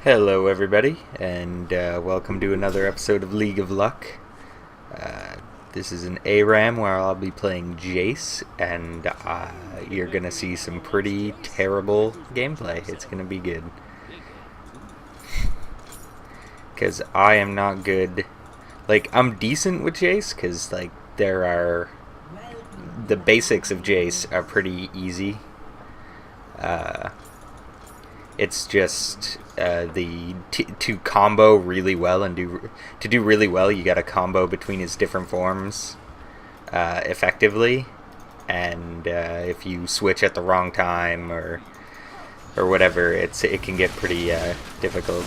Hello everybody, and welcome to another episode of League of Luck. This is an ARAM where I'll be playing Jayce, and you're going to see some pretty terrible gameplay. It's going to be good. Because I am not good. Like, I'm decent with Jayce, because, like, the basics of Jayce are pretty easy. It's just to combo really well and to do really well, you got to combo between his different forms effectively, and if you switch at the wrong time or whatever, it can get pretty difficult.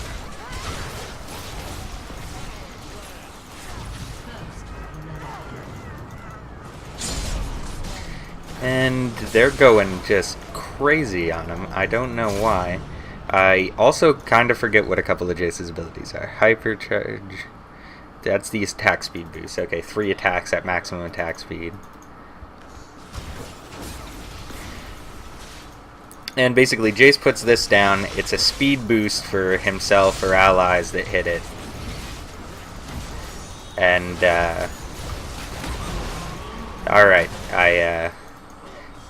And they're going just crazy on him. I don't know why. I also kind of forget what a couple of Jayce's abilities are. Hypercharge. That's the attack speed boost. Okay, 3 attacks at maximum attack speed. And basically, Jayce puts this down. It's a speed boost for himself or allies that hit it. And, alright, I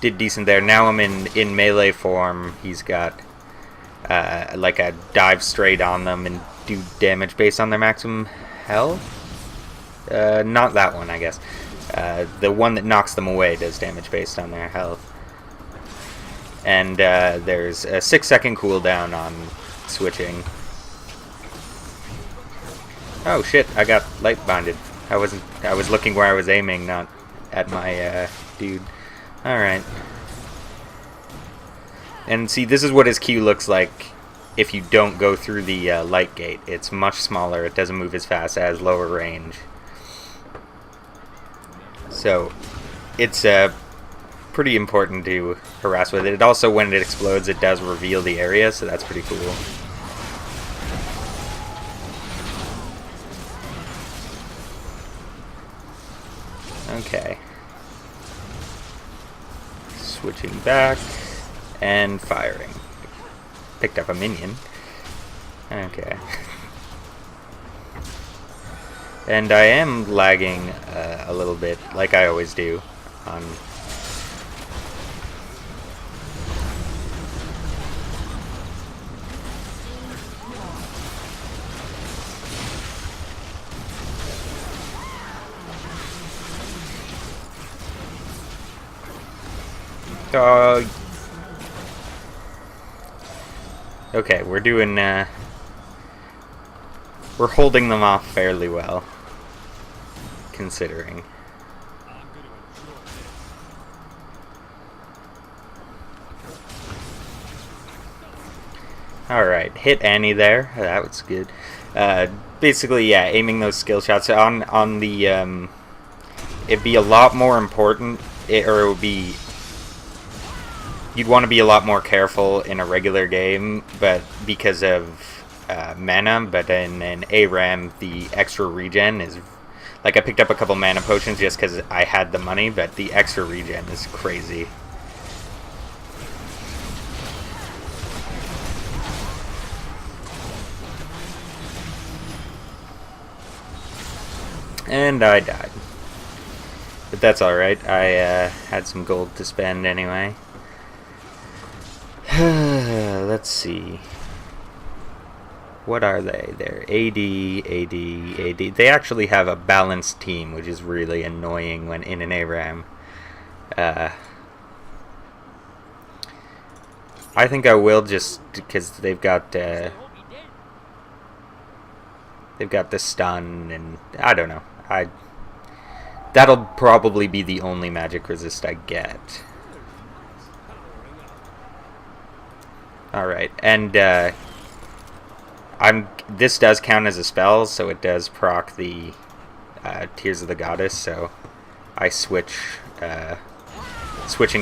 did decent there. Now I'm in melee form. He's got like a dive straight on them and do damage based on their maximum health. Not that one, I guess. The one that knocks them away does damage based on their health. And there's a 6-second cooldown on switching. Oh shit! I got light binded. I was looking where I was aiming, not at my dude. All right. And see, this is what his Q looks like if you don't go through the light gate. It's much smaller. It doesn't move as fast, it has lower range. So, it's pretty important to harass with it. It also, when it explodes, it does reveal the area, so that's pretty cool. Okay. Switching back. And firing. Picked up a minion. Okay. And I am lagging a little bit, like I always do. On okay, we're doing, we're holding them off fairly well, considering. Alright, hit Annie there, that was good. Basically, yeah, aiming those skill shots on the, it'd be a lot more important, or it would be, you'd want to be a lot more careful in a regular game, but because of mana, but in an ARAM, the extra regen is, like, I picked up a couple mana potions just because I had the money, but the extra regen is crazy. And I died. But that's alright, I had some gold to spend anyway. Let's see. What are they? They're AD. They actually have a balanced team, which is really annoying when in an ARAM. I think I will, just because they've got the stun, and I don't know. That'll probably be the only magic resist I get. Alright, and this does count as a spell, so it does proc the Tears of the Goddess, so I switching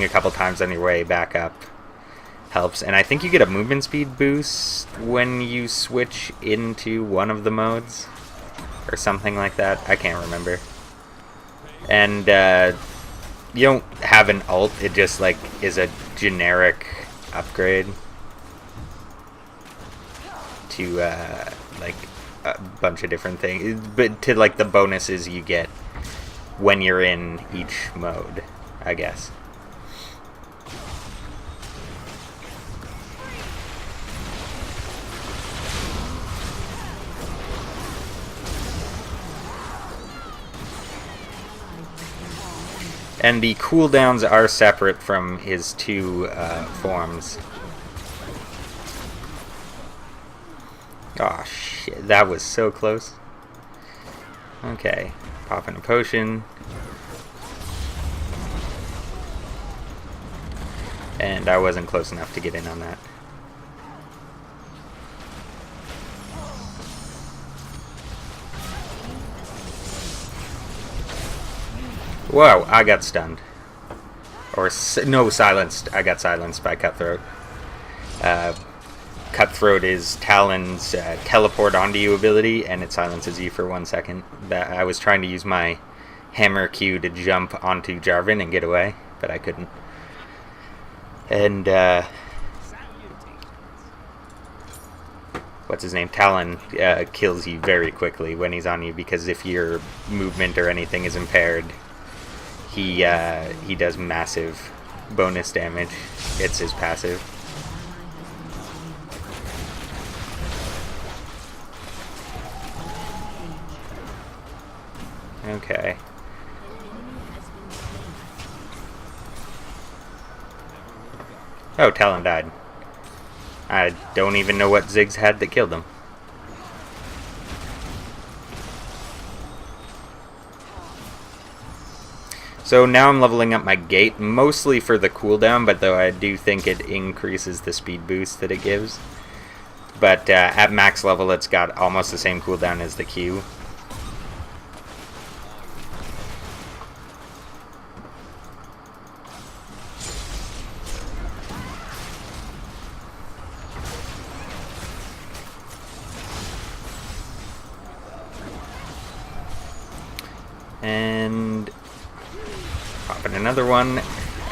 a couple times on your way back up helps. And I think you get a movement speed boost when you switch into one of the modes, or something like that. I can't remember. And you don't have an ult, it just like is a generic upgrade to like a bunch of different things, but to like the bonuses you get when you're in each mode, I guess. And the cooldowns are separate from his two forms. Oh shit, that was so close. Okay, popping a potion. And I wasn't close enough to get in on that. Whoa, I got stunned. Or, no, silenced. I got silenced by Cutthroat. Cutthroat is Talon's teleport onto you ability, and it silences you for 1 second. I was trying to use my hammer Q to jump onto Jarvan and get away, but I couldn't. And, what's his name? Talon kills you very quickly when he's on you, because if your movement or anything is impaired, he does massive bonus damage. It's his passive. Okay. Oh, Talon died. I don't even know what Ziggs had that killed him. So now I'm leveling up my gate, mostly for the cooldown, but though I do think it increases the speed boost that it gives. But at max level it's got almost the same cooldown as the Q. And popping another one,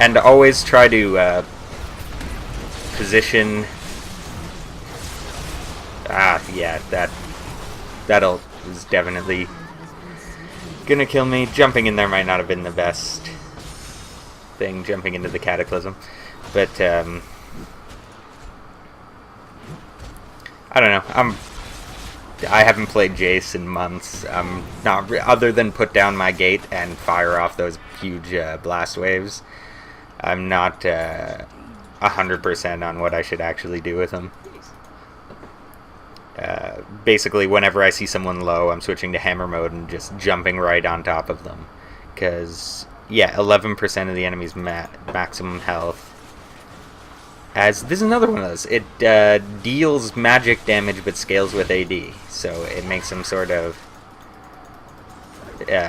and always try to position. Yeah, that'll is definitely gonna kill me. Jumping in there might not have been the best thing, jumping into the Cataclysm, but I don't know. I haven't played Jayce in months. I'm not, other than put down my gate and fire off those huge blast waves. I'm not 100% on what I should actually do with them. Basically, whenever I see someone low, I'm switching to hammer mode and just jumping right on top of them. Because, yeah, 11% of the enemy's maximum health. This is another one of those. It deals magic damage but scales with AD, so it makes him sort of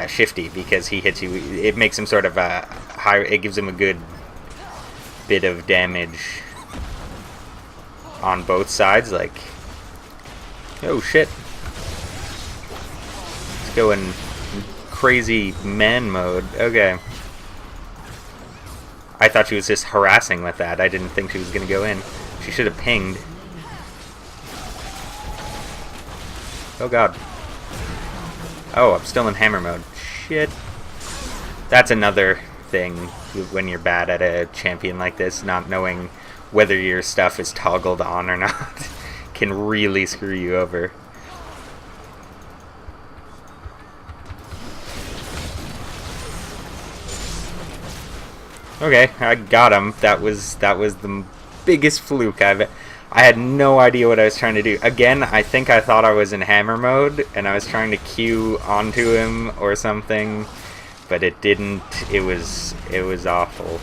shifty because he hits you. It makes him sort of high. It gives him a good bit of damage on both sides. Like, oh shit! Let's go in crazy man mode. Okay. I thought she was just harassing with that. I didn't think she was going to go in. She should have pinged. Oh god. Oh, I'm still in hammer mode. Shit. That's another thing when you're bad at a champion like this, not knowing whether your stuff is toggled on or not can really screw you over. Okay, I got him. That was the biggest fluke I had no idea what I was trying to do. Again, I think I thought I was in hammer mode and I was trying to Q onto him or something, but it didn't. It was awful.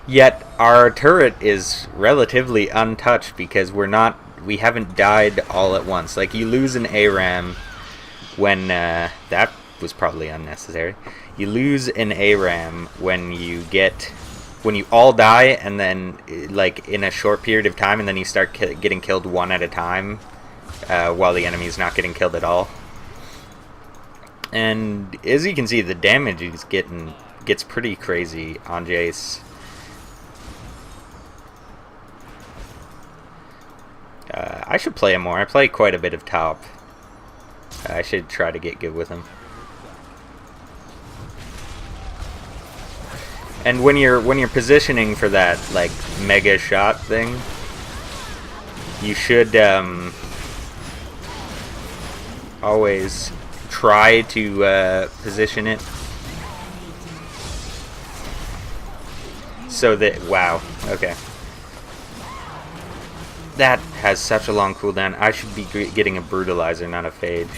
Yet our turret is relatively untouched because we haven't died all at once. Like, you lose an ARAM when that was probably unnecessary. You lose an ARAM when you all die, and then like in a short period of time, and then you start getting killed one at a time, while the enemy's not getting killed at all. And as you can see, the damage he's getting gets pretty crazy on Jayce. I should play him more. I play quite a bit of top. I should try to get good with him. And when you're positioning for that like mega shot thing, you should always try to position it so that, wow, okay. That has such a long cooldown. I should be getting a brutalizer, not a phage.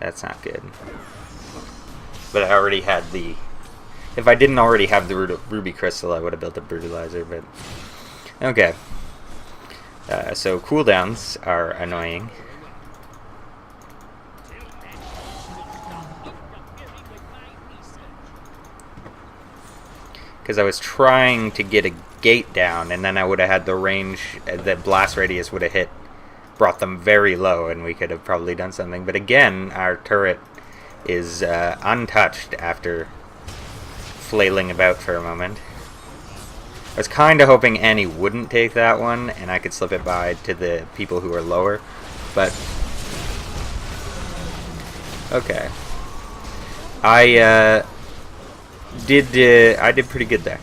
That's not good. But I already had the... If I didn't already have the ruby crystal, I would have built a brutalizer, but... Okay. So cooldowns are annoying. Because I was trying to get a gate down, and then I would have had the range, the blast radius would have brought them very low, and we could have probably done something. But again, our turret is untouched after flailing about for a moment. I was kind of hoping Annie wouldn't take that one, and I could slip it by to the people who are lower, but... Okay. I did pretty good there.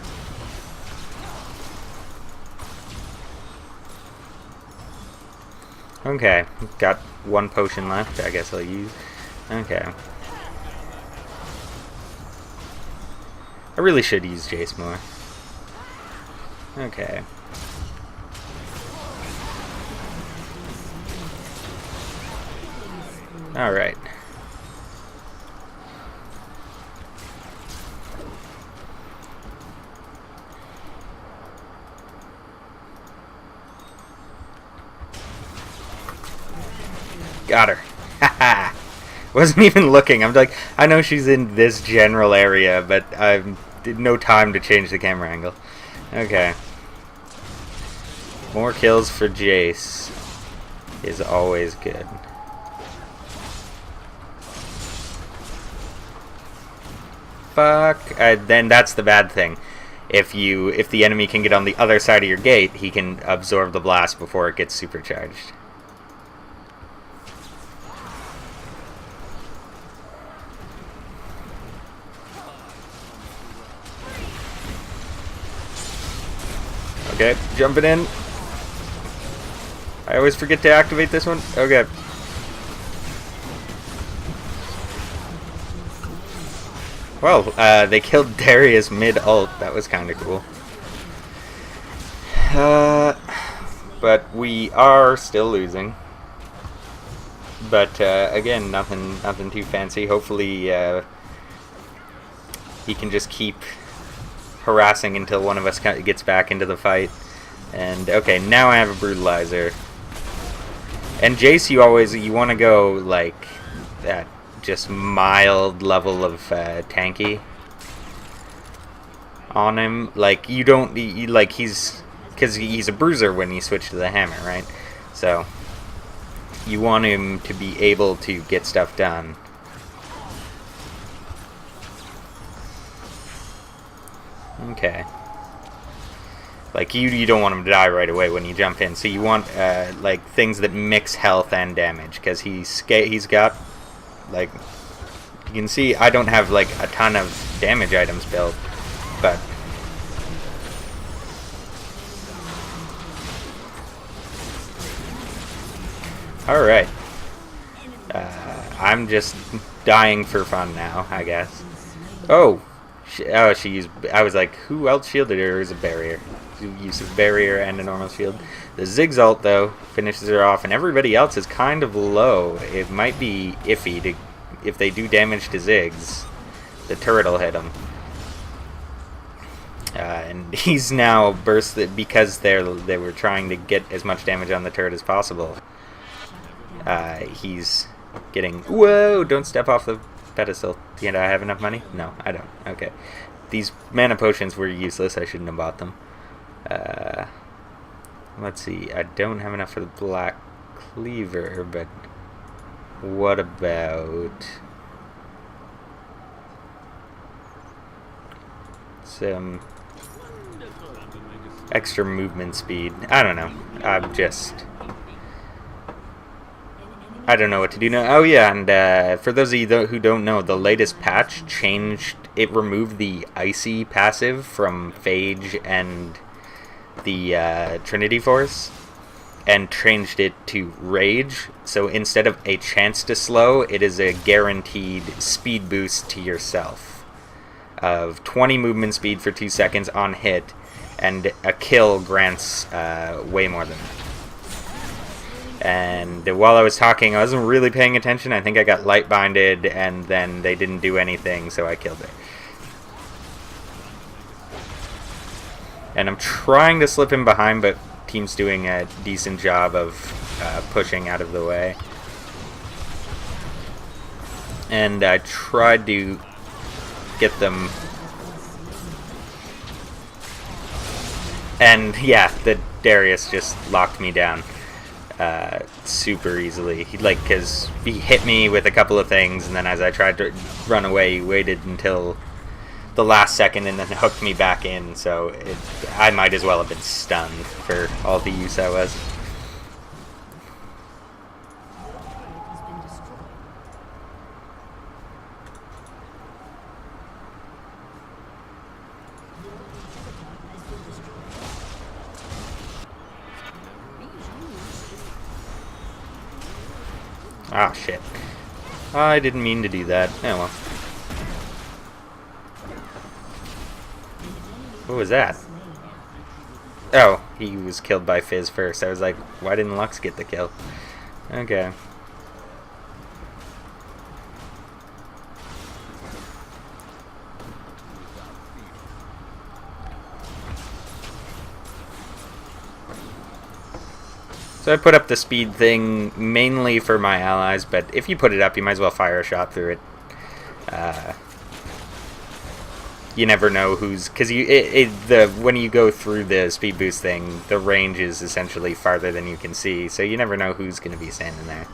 Okay, got one potion left. I guess I'll use. Okay. I really should use Jayce more. Okay. Alright. Got her. Haha. Wasn't even looking. I'm like, I know she's in this general area, but I did no time to change the camera angle. Okay. More kills for Jayce is always good. Fuck. Then that's the bad thing. If the enemy can get on the other side of your gate, he can absorb the blast before it gets supercharged. Okay, jumping in. I always forget to activate this one. Okay. Well, they killed Darius mid-ult. That was kind of cool. But we are still losing. But again, nothing too fancy. Hopefully, he can just keep harassing until one of us gets back into the fight. And okay, now I have a brutalizer. And Jayce, you want to go like that, just mild level of tanky on him. Like you don't like because he's a bruiser when you switch to the hammer, right? So you want him to be able to get stuff done. Okay. Like you don't want him to die right away when you jump in, so you want like things that mix health and damage, because he's got, like, you can see I don't have like a ton of damage items built, but all right. I'm just dying for fun now, I guess. Oh. She used... I was like, who else shielded her? It was a barrier. Use of barrier and a normal shield. The Ziggs ult, though, finishes her off, and everybody else is kind of low. It might be iffy if they do damage to Ziggs. The turret will hit him. And he's now bursted because they were trying to get as much damage on the turret as possible. He's getting... Whoa! Don't step off the pedestal. Do I have enough money? No, I don't. Okay. These mana potions were useless. I shouldn't have bought them. Let's see. I don't have enough for the black cleaver, but what about some... extra movement speed. I don't know. I don't know what to do now. Oh yeah, and for those of you who don't know, the latest patch changed. It removed the Icy passive from Phage and the Trinity Force, and changed it to Rage. So instead of a chance to slow, it is a guaranteed speed boost to yourself of 20 movement speed for 2 seconds on hit, and a kill grants way more than that. And while I was talking, I wasn't really paying attention. I think I got light binded, and then they didn't do anything, so I killed it. And I'm trying to slip him behind, but team's doing a decent job of pushing out of the way. And I tried to get them. And yeah, the Darius just locked me down super easily. Because he hit me with a couple of things, and then as I tried to run away, he waited until the last second and then hooked me back in. So I might as well have been stunned for all the use I was. Ah, shit. I didn't mean to do that. Oh well. What was that? Oh, he was killed by Fizz first. I was like, why didn't Lux get the kill? Okay. So I put up the speed thing mainly for my allies, but if you put it up, you might as well fire a shot through it. You never know who's... Because when you go through the speed boost thing, the range is essentially farther than you can see, so you never know who's going to be standing there.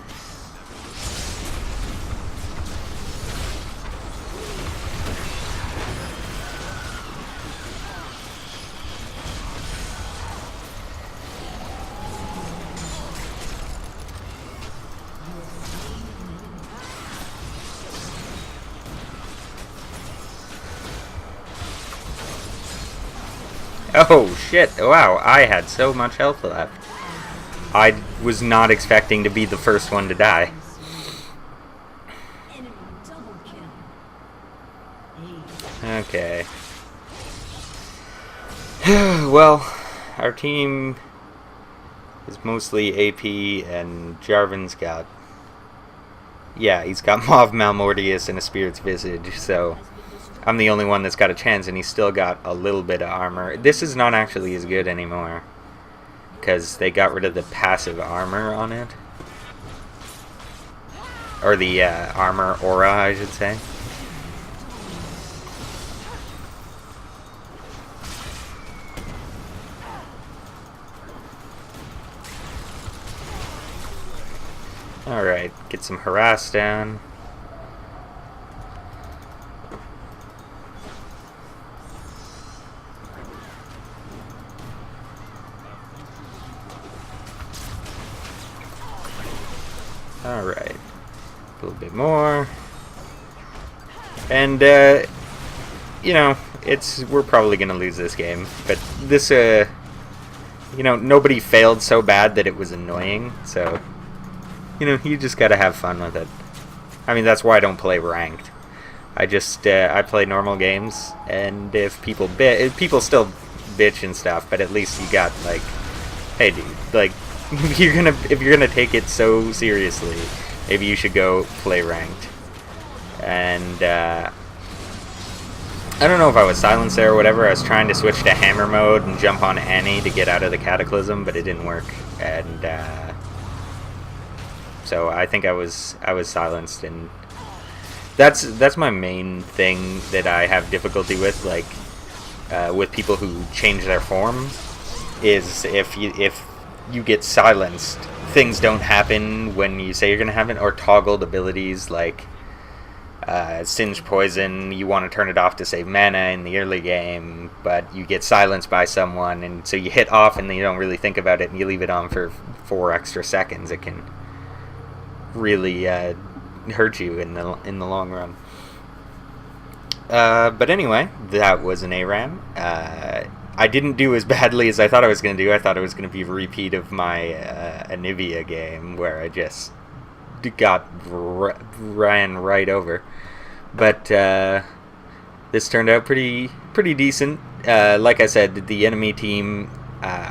Oh shit, wow, I had so much health left. I was not expecting to be the first one to die. Okay. Well, our team is mostly AP, and Jarvan's got... Yeah, he's got Mauve Malmortius and a Spirit's Visage, so... I'm the only one that's got a chance, and he's still got a little bit of armor. This is not actually as good anymore, because they got rid of the passive armor on it. Or the armor aura, I should say. Alright, get some harass down. Alright, a little bit more. And, you know, we're probably going to lose this game. But this, you know, nobody failed so bad that it was annoying. So, you know, you just got to have fun with it. I mean, that's why I don't play ranked. I play normal games. And if people still bitch and stuff, but at least you got, like, hey, dude, like... if you're gonna take it so seriously, maybe you should go play ranked. And I don't know if I was silenced there or whatever. I was trying to switch to hammer mode and jump on Annie to get out of the Cataclysm, but it didn't work. And so I think I was silenced, and that's my main thing that I have difficulty with, like with people who change their form, is if you get silenced, things don't happen when you say you're gonna happen, or toggled abilities like Singe Poison, you want to turn it off to save mana in the early game, but you get silenced by someone, and so you hit off and then you don't really think about it, and you leave it on for 4 extra seconds. It can really hurt you in the long run. But anyway, that was an ARAM. I didn't do as badly as I thought I was going to do. I thought it was going to be a repeat of my Anivia game, where I just ran right over. But this turned out pretty decent. Like I said, the enemy team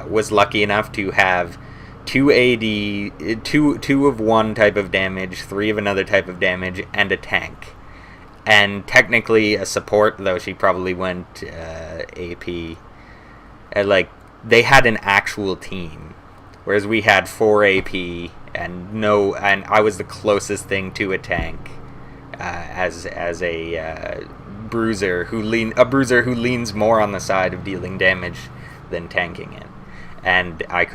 was lucky enough to have 2 AD, two of one type of damage, 3 of another type of damage, and a tank. And technically a support, though she probably went AP. They had an actual team, whereas we had 4 AP and I was the closest thing to a tank as a bruiser who leans more on the side of dealing damage than tanking it, and I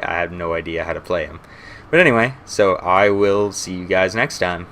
have no idea how to play him. But anyway, so I will see you guys next time.